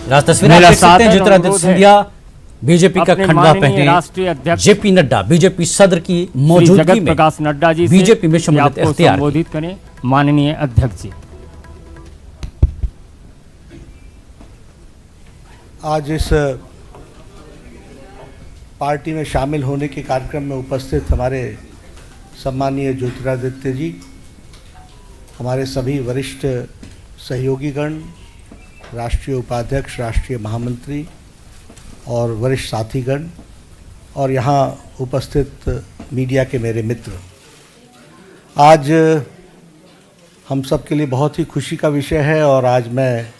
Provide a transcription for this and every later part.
तस्वीर आप देख सकते हैं ज्योतिरादित्य सिंधिया बीजेपी का खंडा पहने राष्ट्रीय अध्यक्ष जेपी नड्डा बीजेपी सदर की मौजूदगी में प्रकाश नड्डा जी बीजेपी में शमूलियत इख्तियार की। संबोधित करें माननीय अध्यक्ष जी। आज इस पार्टी में शामिल होने के कार्यक्रम में उपस्थित हमारे सम्मानीय ज्योतिरादित्य जी, हमारे सभी वरिष्ठ सहयोगीगण, राष्ट्रीय उपाध्यक्ष, राष्ट्रीय महामंत्री और वरिष्ठ साथीगण और यहाँ उपस्थित मीडिया के मेरे मित्र, आज हम सब के लिए बहुत ही खुशी का विषय है और आज मैं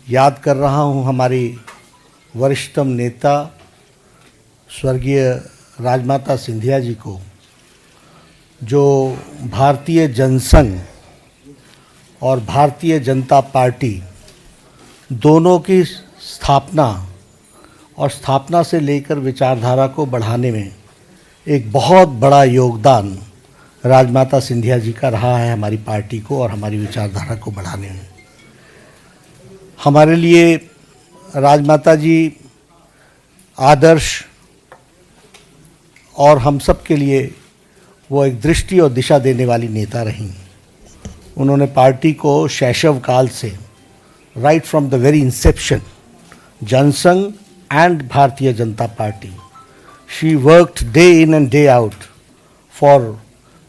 याद कर रहा हूँ हमारी वरिष्ठतम नेता स्वर्गीय राजमाता सिंधिया जी को, जो भारतीय जनसंघ और भारतीय जनता पार्टी दोनों की स्थापना से लेकर विचारधारा को बढ़ाने में एक बहुत बड़ा योगदान राजमाता सिंधिया जी का रहा है हमारी पार्टी को और हमारी विचारधारा को बढ़ाने में। हमारे लिए राजमाता जी आदर्श और हम सब के लिए वो एक दृष्टि और दिशा देने वाली नेता रहीं। उन्होंने पार्टी को शैशव काल से right from the very inception, Jansangh and Bharatiya Janata Party, she worked day in and day out for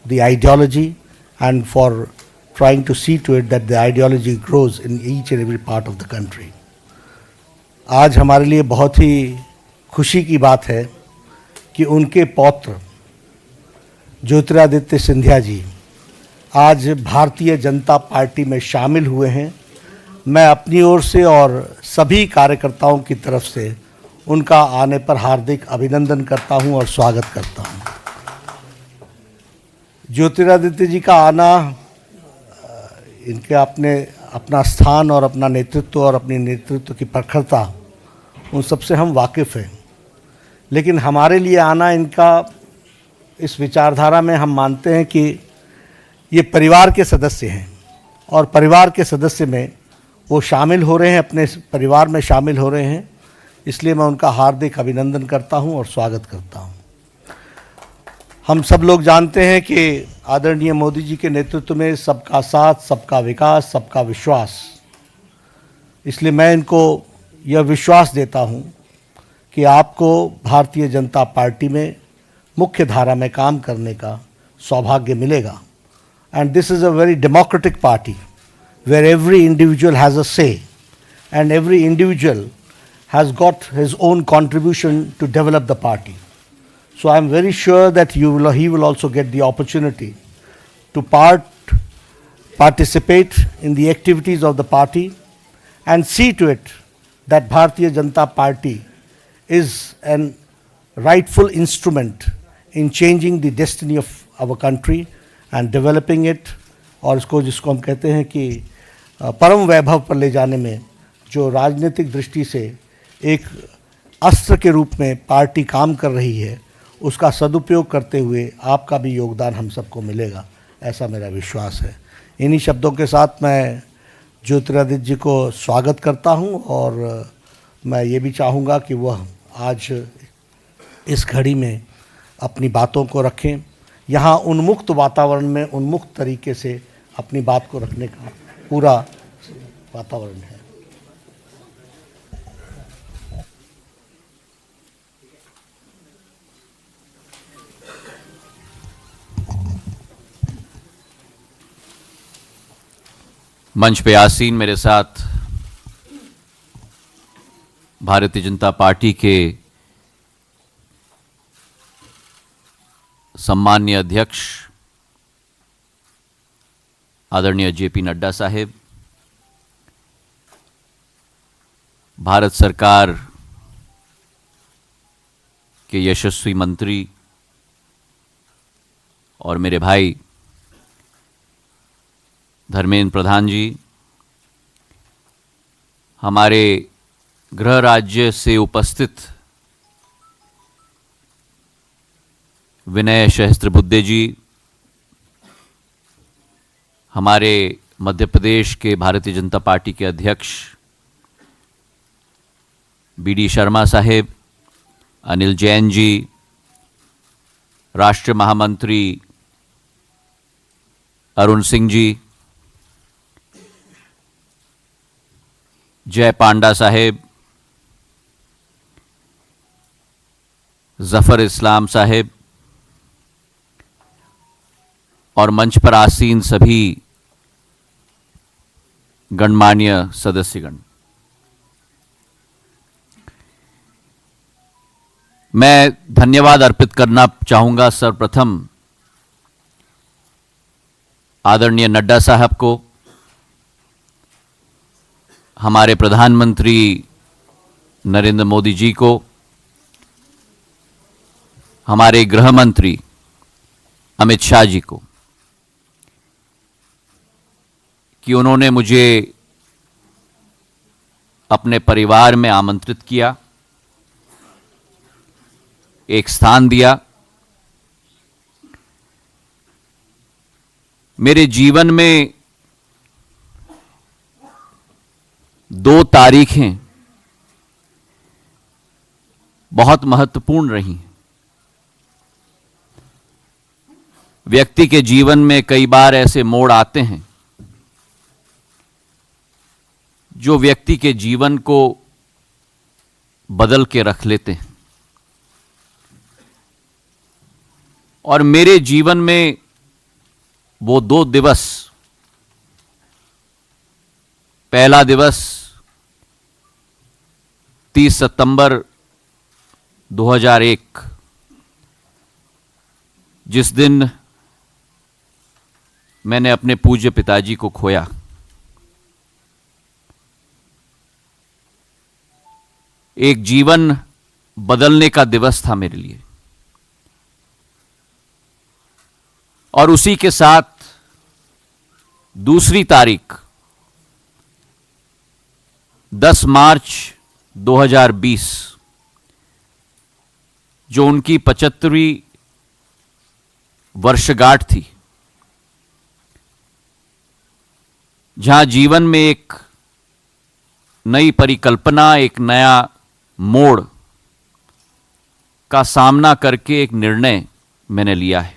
the ideology and for trying to see to it that the ideology grows in each and every part of the country. आज हमारे लिए बहुत ही खुशी की बात है कि उनके पौत्र ज्योतिरादित्य सिंधिया जी आज भारतीय जनता पार्टी में शामिल हुए हैं। मैं अपनी ओर से और सभी कार्यकर्ताओं की तरफ से उनका आने पर हार्दिक अभिनंदन करता हूं और स्वागत करता हूं। ज्योतिरादित्य जी का आना, इनके अपना स्थान और अपना नेतृत्व और अपनी नेतृत्व की प्रखरता, उन सबसे हम वाकिफ़ हैं, लेकिन हमारे लिए आना इनका इस विचारधारा में हम मानते हैं कि ये परिवार के सदस्य हैं और परिवार के सदस्य में वो शामिल हो रहे हैं, अपने परिवार में शामिल हो रहे हैं, इसलिए मैं उनका हार्दिक अभिनंदन करता हूं और स्वागत करता हूं। हम सब लोग जानते हैं कि आदरणीय मोदी जी के नेतृत्व में सबका साथ, सबका विकास, सबका विश्वास, इसलिए मैं इनको यह विश्वास देता हूं कि आपको भारतीय जनता पार्टी में मुख्य धारा में काम करने का सौभाग्य मिलेगा। And this is a very democratic party where every individual has a say and every individual has got his own contribution to develop the party. So I am very sure that he will also get the opportunity to participate in the activities of the party and see to it that Bharatiya Janata Party is a rightful instrument in changing the destiny of our country and developing it, और इसको जिसको हम कहते हैं कि परम वैभव पर ले जाने में जो राजनीतिक दृष्टि से एक अस्त्र के रूप में पार्टी काम कर रही है, उसका सदुपयोग करते हुए आपका भी योगदान हम सबको मिलेगा, ऐसा मेरा विश्वास है। इन्हीं शब्दों के साथ मैं ज्योतिरादित्य जी को स्वागत करता हूं और मैं ये भी चाहूँगा कि वह आज इस घड़ी में अपनी बातों को रखें। यहाँ उन्मुक्त वातावरण में उन्मुक्त तरीके से अपनी बात को रखने का पूरा वातावरण है। मंच पे आसीन मेरे साथ भारतीय जनता पार्टी के सम्माननीय अध्यक्ष आदरणीय जेपी नड्डा साहेब, भारत सरकार के यशस्वी मंत्री और मेरे भाई धर्मेंद्र प्रधान जी, हमारे गृह राज्य से उपस्थित विनय सहस्त्रबुद्धे जी, हमारे मध्य प्रदेश के भारतीय जनता पार्टी के अध्यक्ष बीडी शर्मा साहेब, अनिल जैन जी, राष्ट्रीय महामंत्री अरुण सिंह जी, जय पांडा साहेब, जफर इस्लाम साहेब और मंच पर आसीन सभी गणमान्य सदस्यगण, मैं धन्यवाद अर्पित करना चाहूंगा सर्वप्रथम आदरणीय नड्डा साहब को, हमारे प्रधानमंत्री नरेंद्र मोदी जी को, हमारे गृह मंत्री अमित शाह जी को, कि उन्होंने मुझे अपने परिवार में आमंत्रित किया, एक स्थान दिया। मेरे जीवन में 2 तारीखें बहुत महत्वपूर्ण रही। व्यक्ति के जीवन में कई बार ऐसे मोड़ आते हैं जो व्यक्ति के जीवन को बदल के रख लेते हैं, और मेरे जीवन में वो 2 दिवस, पहला दिवस 30 सितंबर 2001, जिस दिन मैंने अपने पूज्य पिताजी को खोया। एक जीवन बदलने का दिवस था मेरे लिए, और उसी के साथ दूसरी तारीख 10 मार्च 2020, जो उनकी 75वीं वर्षगांठ थी, जहां जीवन में एक नई परिकल्पना, एक नया मोड़ का सामना करके एक निर्णय मैंने लिया है।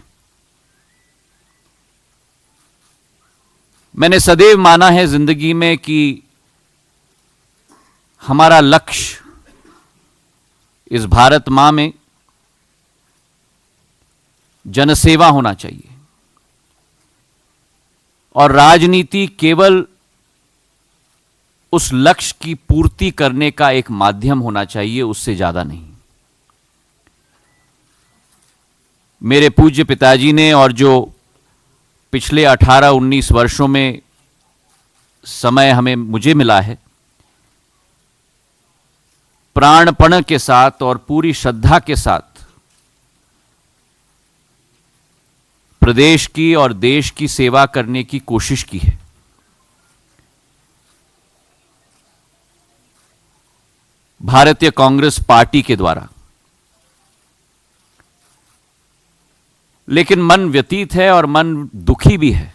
मैंने सदैव माना है जिंदगी में कि हमारा लक्ष्य इस भारत मां में जनसेवा होना चाहिए, और राजनीति केवल उस लक्ष्य की पूर्ति करने का एक माध्यम होना चाहिए, उससे ज्यादा नहीं। मेरे पूज्य पिताजी ने, और जो पिछले 18-19 वर्षों में समय मुझे मिला है, प्राणपण के साथ और पूरी श्रद्धा के साथ प्रदेश की और देश की सेवा करने की कोशिश की है। भारतीय कांग्रेस पार्टी के द्वारा, लेकिन मन व्यतीत है और मन दुखी भी है,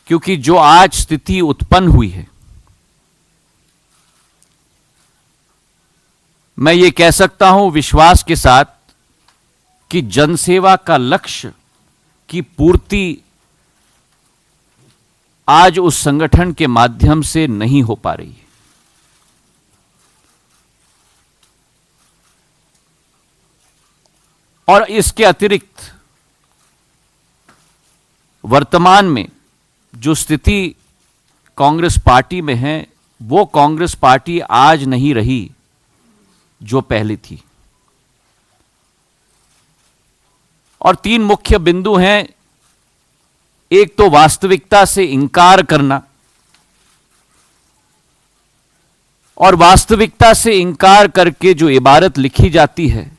क्योंकि जो आज स्थिति उत्पन्न हुई है, मैं ये कह सकता हूं विश्वास के साथ कि जनसेवा का लक्ष्य की पूर्ति आज उस संगठन के माध्यम से नहीं हो पा रही है। और इसके अतिरिक्त वर्तमान में जो स्थिति कांग्रेस पार्टी में है, वो कांग्रेस पार्टी आज नहीं रही जो पहले थी। और 3 मुख्य बिंदु हैं। एक तो वास्तविकता से इंकार करना, और वास्तविकता से इंकार करके जो इबारत लिखी जाती है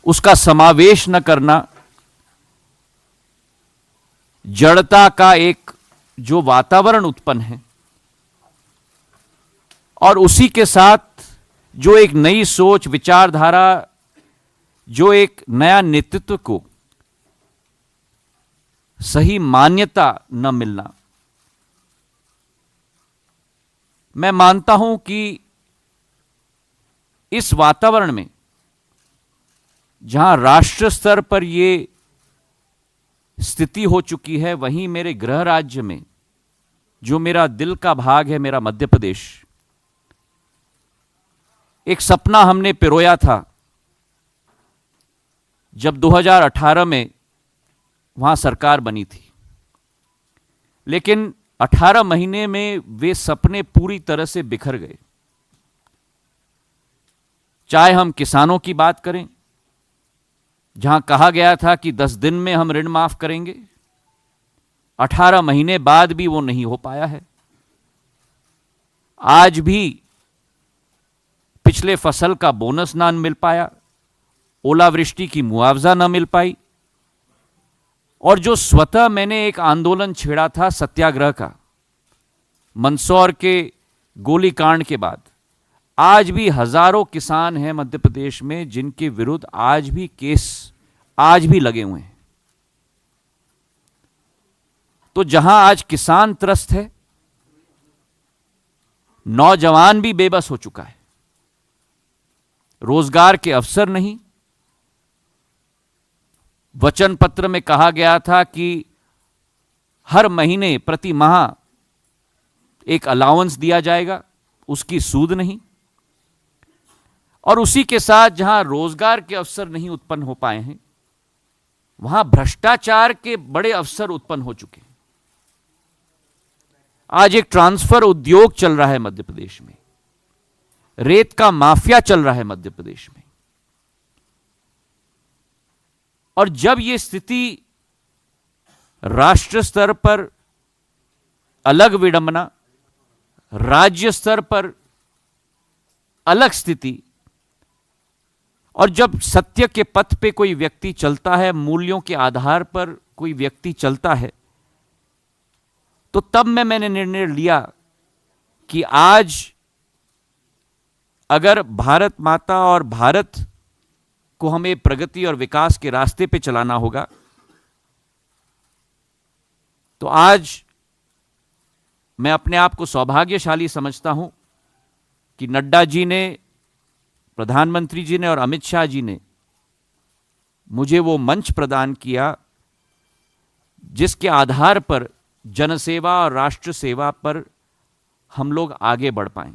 उसका समावेश न करना, जड़ता का एक जो वातावरण उत्पन्न है, और उसी के साथ जो एक नई सोच, विचारधारा, जो एक नया नेतृत्व को सही मान्यता न मिलना, मैं मानता हूं कि इस वातावरण में जहां राष्ट्र स्तर पर यह स्थिति हो चुकी है, वहीं मेरे गृह राज्य में जो मेरा दिल का भाग है, मेरा मध्य प्रदेश, एक सपना हमने पिरोया था जब 2018 में वहां सरकार बनी थी, लेकिन 18 महीने में वे सपने पूरी तरह से बिखर गए। चाहे हम किसानों की बात करें, जहां कहा गया था कि 10 दिन में हम ऋण माफ करेंगे, 18 महीने बाद भी वो नहीं हो पाया है। आज भी पिछले फसल का बोनस ना मिल पाया, ओलावृष्टि की मुआवजा ना मिल पाई, और जो स्वतः मैंने एक आंदोलन छेड़ा था सत्याग्रह का मंदसौर के गोलीकांड के बाद, आज भी हजारों किसान हैं मध्य प्रदेश में जिनके विरुद्ध आज भी केस आज भी लगे हुए हैं। तो जहां आज किसान त्रस्त है, नौजवान भी बेबस हो चुका है, रोजगार के अवसर नहीं। वचन पत्र में कहा गया था कि हर महीने प्रति माह एक अलाउंस दिया जाएगा, उसकी सूद नहीं। और उसी के साथ जहां रोजगार के अवसर नहीं उत्पन्न हो पाए हैं, वहां भ्रष्टाचार के बड़े अवसर उत्पन्न हो चुके हैं। आज एक ट्रांसफर उद्योग चल रहा है मध्य प्रदेश में, रेत का माफिया चल रहा है मध्य प्रदेश में। और जब यह स्थिति राष्ट्र स्तर पर अलग विडंबना, राज्य स्तर पर अलग स्थिति, और जब सत्य के पथ पे कोई व्यक्ति चलता है, मूल्यों के आधार पर कोई व्यक्ति चलता है, तो तब मैंने निर्णय लिया कि आज अगर भारत माता और भारत को हमें प्रगति और विकास के रास्ते पे चलाना होगा, तो आज मैं अपने आप को सौभाग्यशाली समझता हूं कि नड्डा जी ने, प्रधानमंत्री जी ने और अमित शाह जी ने मुझे वो मंच प्रदान किया जिसके आधार पर जनसेवा और राष्ट्र सेवा पर हम लोग आगे बढ़ पाएं।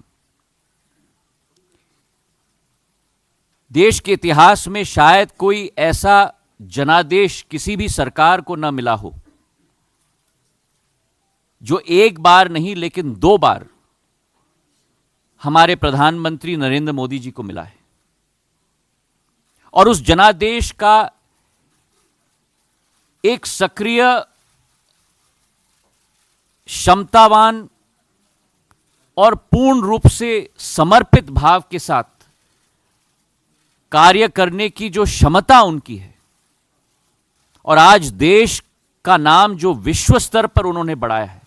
देश के इतिहास में शायद कोई ऐसा जनादेश किसी भी सरकार को न मिला हो जो एक बार नहीं लेकिन 2 बार हमारे प्रधानमंत्री नरेंद्र मोदी जी को मिला है। और उस जनादेश का एक सक्रिय, क्षमतावान और पूर्ण रूप से समर्पित भाव के साथ कार्य करने की जो क्षमता उनकी है, और आज देश का नाम जो विश्व स्तर पर उन्होंने बढ़ाया है,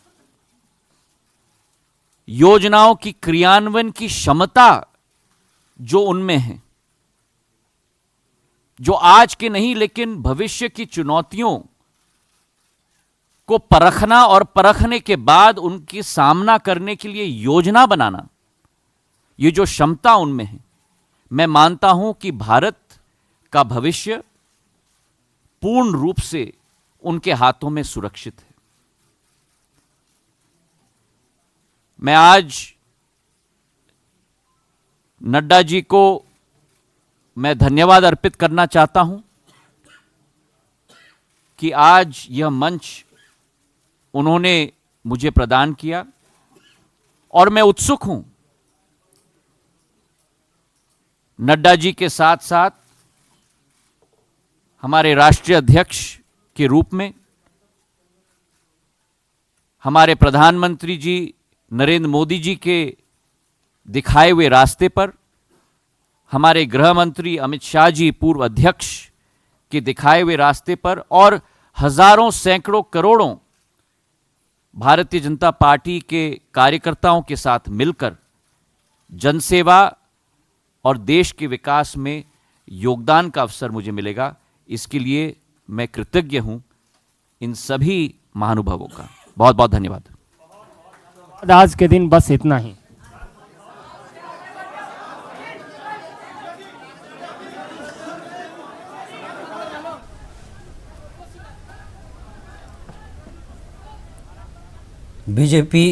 योजनाओं की क्रियान्वयन की क्षमता जो उनमें है, जो आज के नहीं लेकिन भविष्य की चुनौतियों को परखना और परखने के बाद उनकी सामना करने के लिए योजना बनाना, ये जो क्षमता उनमें है, मैं मानता हूं कि भारत का भविष्य पूर्ण रूप से उनके हाथों में सुरक्षित है। मैं आज नड्डा जी को मैं धन्यवाद अर्पित करना चाहता हूं कि आज यह मंच उन्होंने मुझे प्रदान किया, और मैं उत्सुक हूं नड्डा जी के साथ साथ हमारे राष्ट्रीय अध्यक्ष के रूप में हमारे प्रधानमंत्री जी नरेंद्र मोदी जी के दिखाए हुए रास्ते पर, हमारे गृह मंत्री अमित शाह जी पूर्व अध्यक्ष के दिखाए हुए रास्ते पर, और हजारों सैकड़ों करोड़ों भारतीय जनता पार्टी के कार्यकर्ताओं के साथ मिलकर जनसेवा और देश के विकास में योगदान का अवसर मुझे मिलेगा। इसके लिए मैं कृतज्ञ हूं इन सभी महानुभावों का। बहुत बहुत धन्यवाद। आज के दिन बस इतना ही। बीजेपी